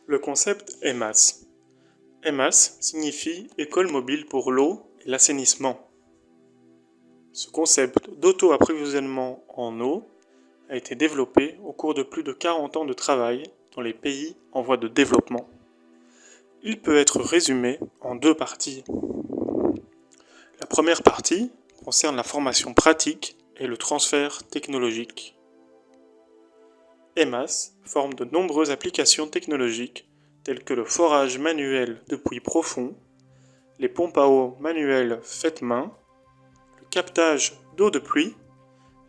Le concept EMAS. EMAS signifie École mobile pour l'eau et l'assainissement. Ce concept d'auto-approvisionnement en eau a été développé au cours de plus de 40 ans de travail dans les pays en voie de développement. Il peut être résumé en deux parties. La première partie concerne la formation pratique et le transfert technologique. EMAS forme de nombreuses applications technologiques telles que le forage manuel de puits profonds, les pompes à eau manuelles faites main, le captage d'eau de pluie,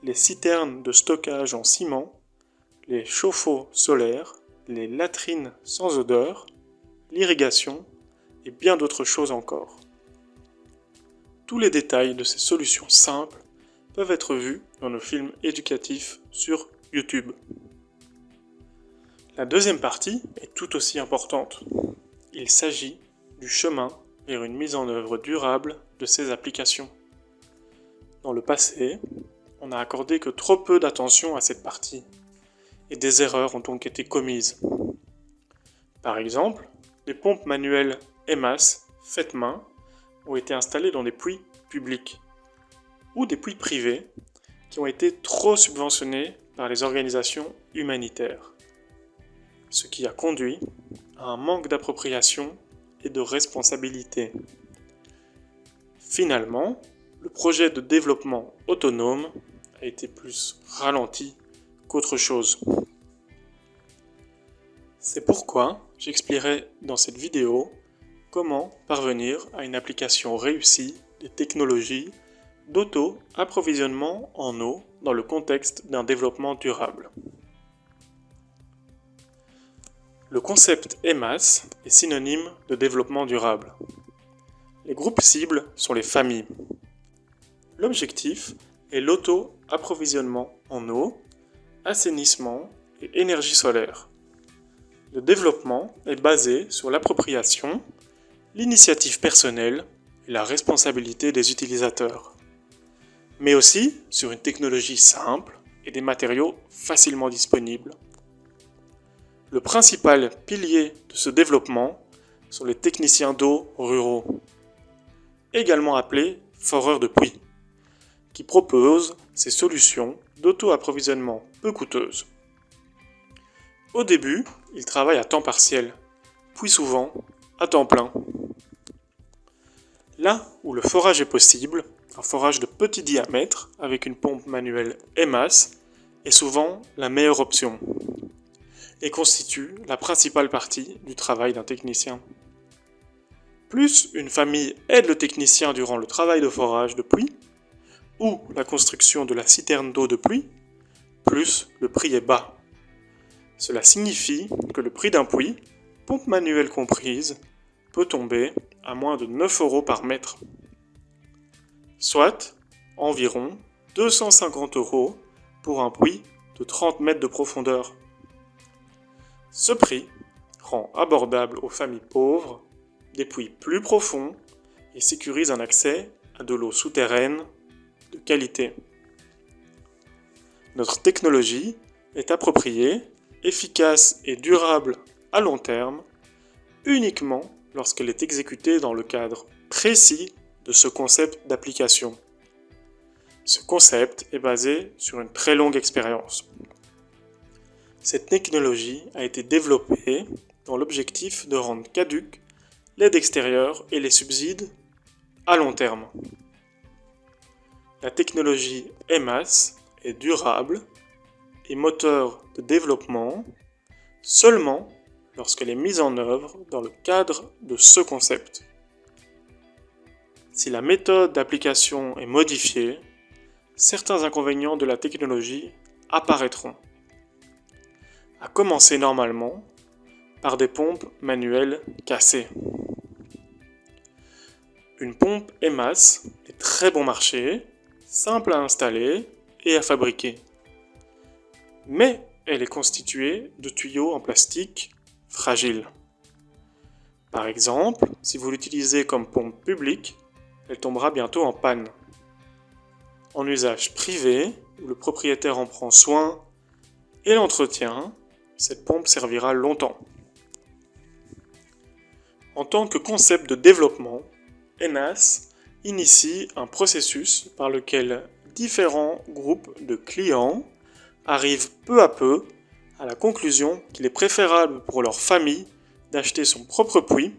les citernes de stockage en ciment, les chauffe-eau solaires, les latrines sans odeur, l'irrigation et bien d'autres choses encore. Tous les détails de ces solutions simples peuvent être vus dans nos films éducatifs sur YouTube. La deuxième partie est tout aussi importante. Il s'agit du chemin vers une mise en œuvre durable de ces applications. Dans le passé, on n'a accordé que trop peu d'attention à cette partie, et des erreurs ont donc été commises. Par exemple, des pompes manuelles EMAS faites main ont été installées dans des puits publics, ou des puits privés qui ont été trop subventionnés par les organisations humanitaires, ce qui a conduit à un manque d'appropriation et de responsabilité. Finalement, le projet de développement autonome a été plus ralenti qu'autre chose. C'est pourquoi j'expliquerai dans cette vidéo comment parvenir à une application réussie des technologies d'auto-approvisionnement en eau dans le contexte d'un développement durable. Le concept EMAS est synonyme de développement durable. Les groupes cibles sont les familles. L'objectif est l'auto-approvisionnement en eau, assainissement et énergie solaire. Le développement est basé sur l'appropriation, l'initiative personnelle et la responsabilité des utilisateurs, mais aussi sur une technologie simple et des matériaux facilement disponibles. Le principal pilier de ce développement sont les techniciens d'eau ruraux, également appelés foreurs de puits, qui proposent ces solutions d'auto-approvisionnement peu coûteuses. Au début, ils travaillent à temps partiel, puis souvent à temps plein. Là où le forage est possible, un forage de petit diamètre avec une pompe manuelle EMAS est souvent la meilleure option et constitue la principale partie du travail d'un technicien. Plus une famille aide le technicien durant le travail de forage de pluie ou la construction de la citerne d'eau de pluie, plus le prix est bas. Cela signifie que le prix d'un puits, pompe manuelle comprise, peut tomber à moins de 9 € par mètre, soit environ 250 € pour un puits de 30 mètres de profondeur. Ce prix rend abordable aux familles pauvres des puits plus profonds et sécurise un accès à de l'eau souterraine de qualité. Notre technologie est appropriée, efficace et durable à long terme uniquement lorsqu'elle est exécutée dans le cadre précis de ce concept d'application. Ce concept est basé sur une très longue expérience. Cette technologie a été développée dans l'objectif de rendre caduque l'aide extérieure et les subsides à long terme. La technologie EMAS est durable et moteur de développement seulement lorsqu'elle est mise en œuvre dans le cadre de ce concept. Si la méthode d'application est modifiée, certains inconvénients de la technologie apparaîtront, à commencer normalement par des pompes manuelles cassées. Une pompe EMAS est très bon marché, simple à installer et à fabriquer. Mais elle est constituée de tuyaux en plastique fragiles. Par exemple, si vous l'utilisez comme pompe publique, elle tombera bientôt en panne. En usage privé, où le propriétaire en prend soin et l'entretient, cette pompe servira longtemps. En tant que concept de développement, EMAS initie un processus par lequel différents groupes de clients arrivent peu à peu à la conclusion qu'il est préférable pour leur famille d'acheter son propre puits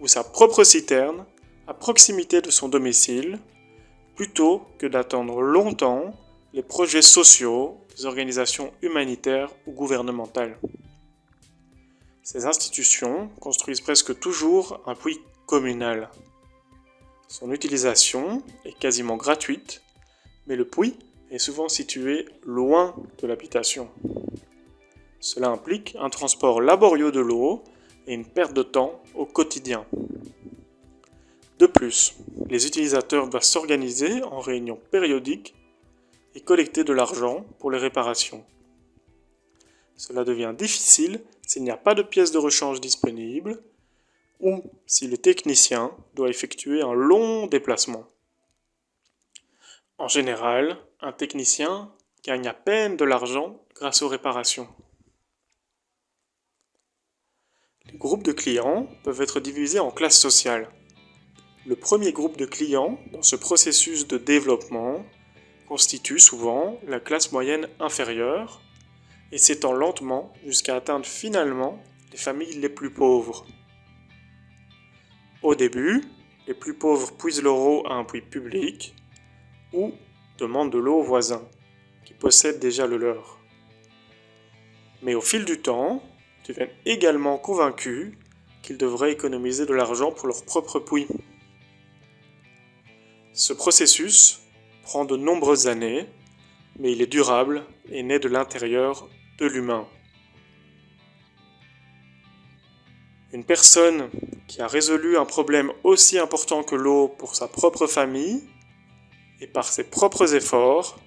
ou sa propre citerne à proximité de son domicile plutôt que d'attendre longtemps les projets sociaux des organisations humanitaires ou gouvernementales. Ces institutions construisent presque toujours un puits communal. Son utilisation est quasiment gratuite, mais le puits est souvent situé loin de l'habitation. Cela implique un transport laborieux de l'eau et une perte de temps au quotidien. De plus, les utilisateurs doivent s'organiser en réunions périodiques et collecter de l'argent pour les réparations. Cela devient difficile s'il n'y a pas de pièces de rechange disponibles ou si le technicien doit effectuer un long déplacement. En général, un technicien gagne à peine de l'argent grâce aux réparations. Les groupes de clients peuvent être divisés en classes sociales. Le premier groupe de clients dans ce processus de développement constitue souvent la classe moyenne inférieure et s'étend lentement jusqu'à atteindre finalement les familles les plus pauvres. Au début, les plus pauvres puisent leur eau à un puits public ou demandent de l'eau aux voisins qui possèdent déjà le leur. Mais au fil du temps, ils deviennent également convaincus qu'ils devraient économiser de l'argent pour leur propre puits. Ce processus prend de nombreuses années, mais il est durable et naît de l'intérieur de l'humain. Une personne qui a résolu un problème aussi important que l'eau pour sa propre famille et par ses propres efforts,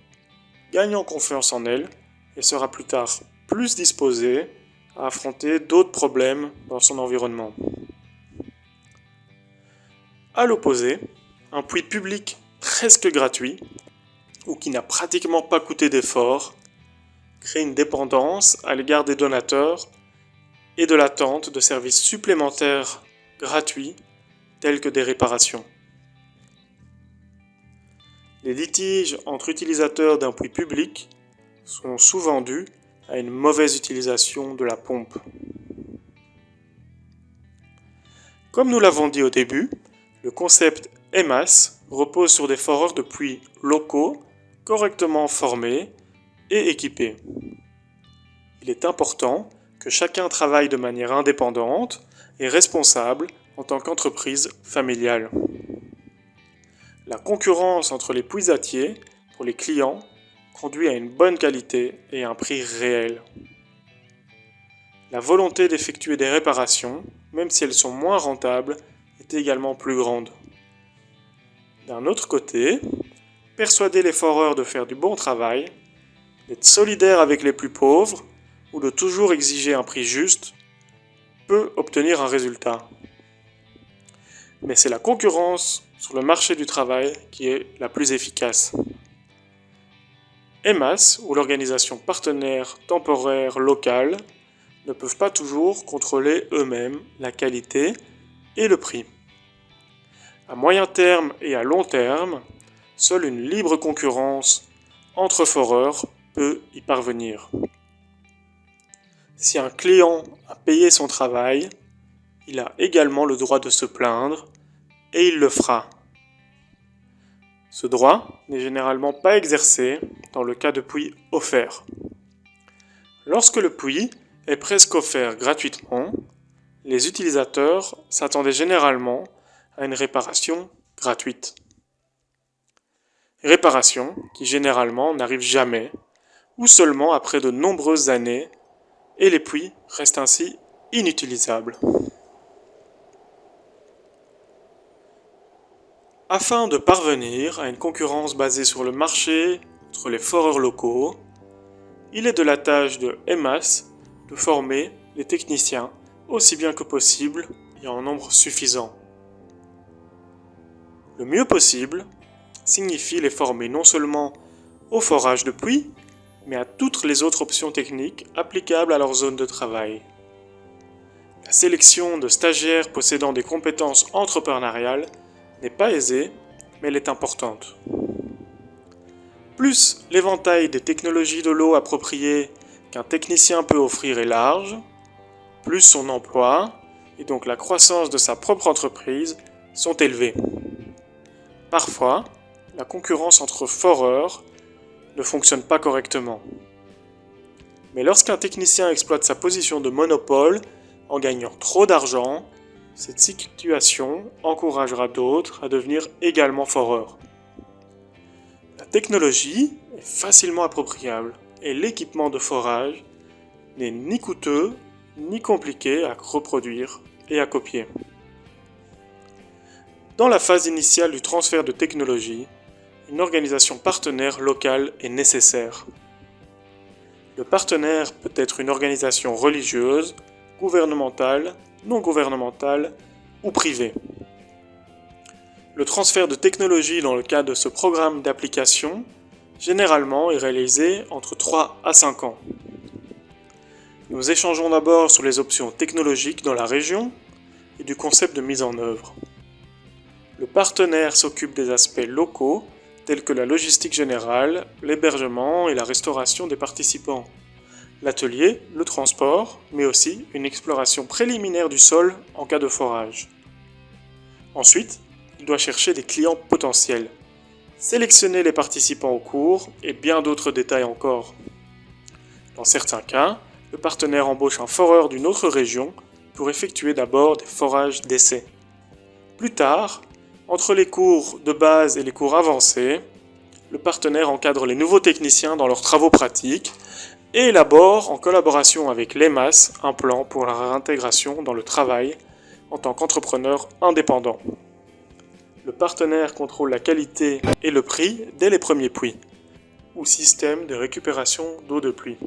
gagne en confiance en elle et sera plus tard plus disposée à affronter d'autres problèmes dans son environnement. À l'opposé, un puits public presque gratuit ou qui n'a pratiquement pas coûté d'efforts crée une dépendance à l'égard des donateurs et de l'attente de services supplémentaires gratuits tels que des réparations. Les litiges entre utilisateurs d'un puits public sont souvent dus à une mauvaise utilisation de la pompe. Comme nous l'avons dit au début, le concept EMAS repose sur des foreurs de puits locaux correctement formés et équipés. Il est important que chacun travaille de manière indépendante et responsable en tant qu'entreprise familiale. La concurrence entre les puisatiers pour les clients conduit à une bonne qualité et un prix réel. La volonté d'effectuer des réparations, même si elles sont moins rentables, est également plus grande. D'un autre côté, persuader les foreurs de faire du bon travail, d'être solidaire avec les plus pauvres ou de toujours exiger un prix juste peut obtenir un résultat. Mais c'est la concurrence sur le marché du travail qui est la plus efficace. EMAS, ou l'organisation partenaire temporaire locale, ne peuvent pas toujours contrôler eux-mêmes la qualité et le prix. À moyen terme et à long terme, seule une libre concurrence entre foreurs peut y parvenir. Si un client a payé son travail, il a également le droit de se plaindre et il le fera. Ce droit n'est généralement pas exercé dans le cas de puits offerts. Lorsque le puits est presque offert gratuitement, les utilisateurs s'attendaient généralement à une réparation gratuite. Réparation qui généralement n'arrive jamais ou seulement après de nombreuses années et les puits restent ainsi inutilisables. Afin de parvenir à une concurrence basée sur le marché entre les foreurs locaux, il est de la tâche de EMAS de former les techniciens aussi bien que possible et en nombre suffisant. Le mieux possible signifie les former non seulement au forage de puits, mais à toutes les autres options techniques applicables à leur zone de travail. La sélection de stagiaires possédant des compétences entrepreneuriales n'est pas aisée, mais elle est importante. Plus l'éventail des technologies de l'eau appropriées qu'un technicien peut offrir est large, plus son emploi, et donc la croissance de sa propre entreprise, sont élevés. Parfois, la concurrence entre foreurs ne fonctionne pas correctement. Mais lorsqu'un technicien exploite sa position de monopole en gagnant trop d'argent, cette situation encouragera d'autres à devenir également foreurs. La technologie est facilement appropriable et l'équipement de forage n'est ni coûteux ni compliqué à reproduire et à copier. Dans la phase initiale du transfert de technologie, une organisation partenaire locale est nécessaire. Le partenaire peut être une organisation religieuse, gouvernementale, non gouvernementale ou privée. Le transfert de technologie dans le cadre de ce programme d'application, généralement, est réalisé entre 3 à 5 ans. Nous échangeons d'abord sur les options technologiques dans la région et du concept de mise en œuvre. Le partenaire s'occupe des aspects locaux tels que la logistique générale, l'hébergement et la restauration des participants, l'atelier, le transport, mais aussi une exploration préliminaire du sol en cas de forage. Ensuite, il doit chercher des clients potentiels, sélectionner les participants au cours et bien d'autres détails encore. Dans certains cas, le partenaire embauche un foreur d'une autre région pour effectuer d'abord des forages d'essai. Plus tard, entre les cours de base et les cours avancés, le partenaire encadre les nouveaux techniciens dans leurs travaux pratiques et élabore, en collaboration avec l'EMAS, un plan pour leur intégration dans le travail en tant qu'entrepreneur indépendant. Le partenaire contrôle la qualité et le prix dès les premiers puits, ou système de récupération d'eau de pluie.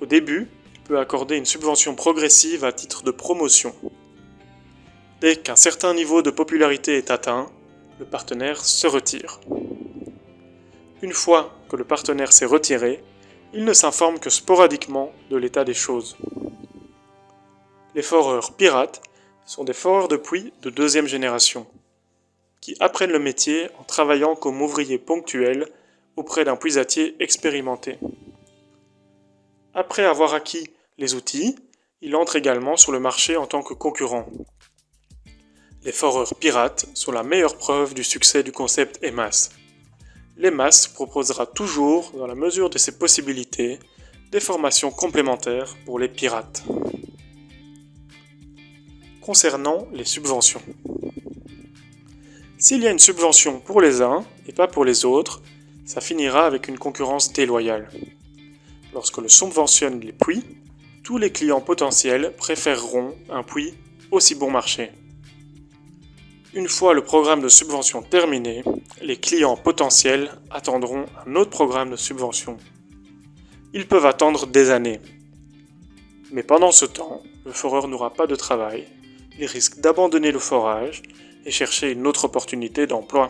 Au début, il peut accorder une subvention progressive à titre de promotion. Dès qu'un certain niveau de popularité est atteint, le partenaire se retire. Une fois que le partenaire s'est retiré, il ne s'informe que sporadiquement de l'état des choses. Les foreurs pirates sont des foreurs de puits de deuxième génération, qui apprennent le métier en travaillant comme ouvriers ponctuels auprès d'un puisatier expérimenté. Après avoir acquis les outils, il entre également sur le marché en tant que concurrent. Les foreurs pirates sont la meilleure preuve du succès du concept EMAS. L'EMAS proposera toujours, dans la mesure de ses possibilités, des formations complémentaires pour les pirates. Concernant les subventions. S'il y a une subvention pour les uns et pas pour les autres, ça finira avec une concurrence déloyale. Lorsque l'on subventionne les puits, tous les clients potentiels préféreront un puits aussi bon marché. Une fois le programme de subvention terminé, les clients potentiels attendront un autre programme de subvention. Ils peuvent attendre des années. Mais pendant ce temps, le foreur n'aura pas de travail, il risque d'abandonner le forage et chercher une autre opportunité d'emploi.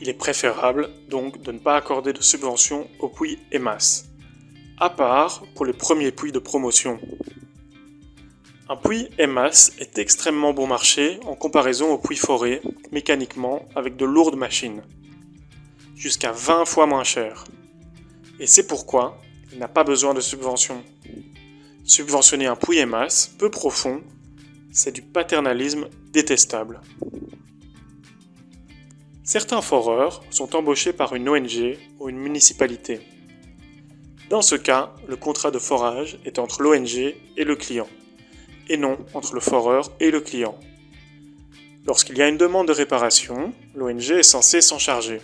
Il est préférable donc de ne pas accorder de subvention aux puits EMAS, à part pour les premiers puits de promotion. Un puits EMAS est extrêmement bon marché en comparaison aux puits forés, mécaniquement avec de lourdes machines, jusqu'à 20 fois moins cher. Et c'est pourquoi il n'a pas besoin de subvention. Subventionner un puits EMAS peu profond, c'est du paternalisme détestable. Certains foreurs sont embauchés par une ONG ou une municipalité. Dans ce cas, le contrat de forage est entre l'ONG et le client, et non entre le foreur et le client. Lorsqu'il y a une demande de réparation, l'ONG est censée s'en charger.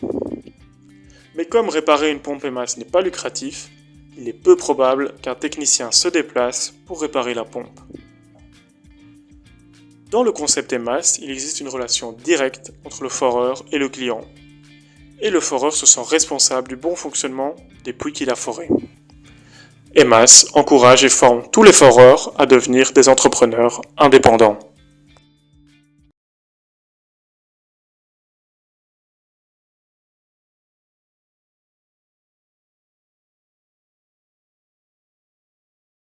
Mais comme réparer une pompe EMAS n'est pas lucratif, il est peu probable qu'un technicien se déplace pour réparer la pompe. Dans le concept EMAS, il existe une relation directe entre le foreur et le client, et le foreur se sent responsable du bon fonctionnement des puits qu'il a forés. EMAS encourage et forme tous les foreurs à devenir des entrepreneurs indépendants.